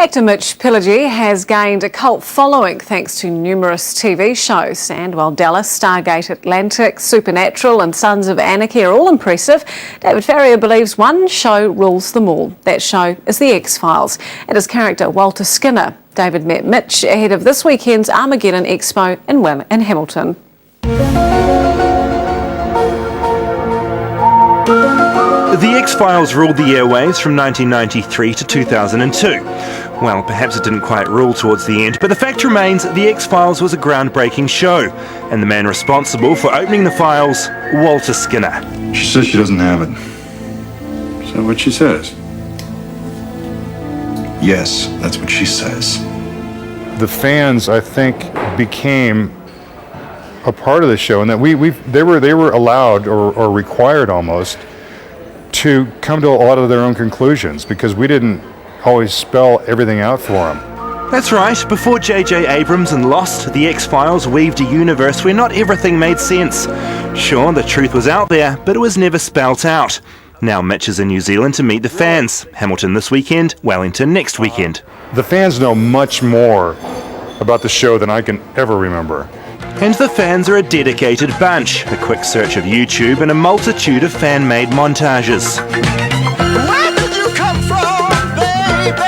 Actor Mitch Pileggi has gained a cult following thanks to numerous TV shows. And while Dallas, Stargate Atlantic, Supernatural and Sons of Anarchy are all impressive, David Farrier believes one show rules them all. That show is The X-Files. And his character, Walter Skinner. David met Mitch ahead of this weekend's Armageddon Expo in Hamilton. The X-Files ruled the airwaves from 1993 to 2002. Well, perhaps it didn't quite rule towards the end, but the fact remains The X-Files was a groundbreaking show, and the man responsible for opening the files, Walter Skinner. She says she doesn't have it. Is that what she says? Yes, that's what she says. The fans, I think, became a part of the show, and that they were allowed or required almost to come to a lot of their own conclusions, because we didn't always spell everything out for them. That's right, before J.J. Abrams and Lost, The X-Files weaved a universe where not everything made sense. Sure, the truth was out there, but it was never spelt out. Now Mitch is in New Zealand to meet the fans. Hamilton this weekend, Wellington next weekend. The fans know much more about the show than I can ever remember. And the fans are a dedicated bunch. A quick search of YouTube and a multitude of fan-made montages. Where did you come from, baby?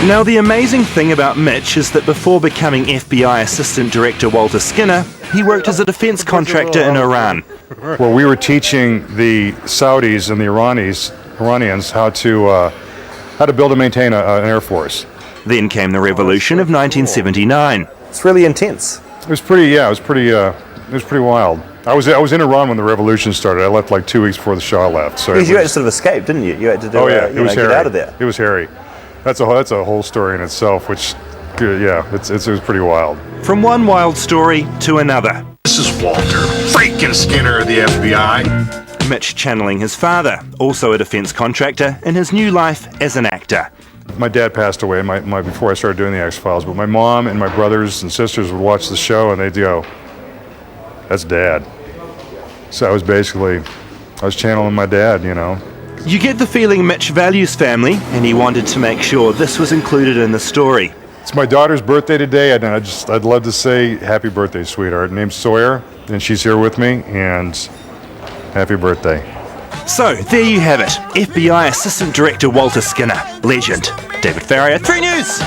Now, the amazing thing about Mitch is that before becoming FBI Assistant Director Walter Skinner, he worked as a defense contractor in Iran. Well, we were teaching the Saudis and the Iranians how to build and maintain an air force. Then came the revolution of 1979. It's really intense. It was pretty wild. I was in Iran when the revolution started. I left like 2 weeks before the Shah left. So Because you had to sort of escape, didn't you? You had to do it was hairy. get out of there. It was hairy. That's a whole story in itself, which, yeah, it was pretty wild. From one wild story to another. This is Walter, freaking Skinner of the FBI. Mitch channeling his father, also a defense contractor, in his new life as an actor. My dad passed away before I started doing the X-Files, but my mom and my brothers and sisters would watch the show and they'd go, "That's Dad." So I was channeling my dad, you know. You get the feeling Mitch values family, and he wanted to make sure this was included in the story. It's my daughter's birthday today, and I'd love to say happy birthday, sweetheart. Her name's Sawyer, and she's here with me, and happy birthday. So, there you have it. FBI Assistant Director Walter Skinner. Legend. David Farrier, 3 News.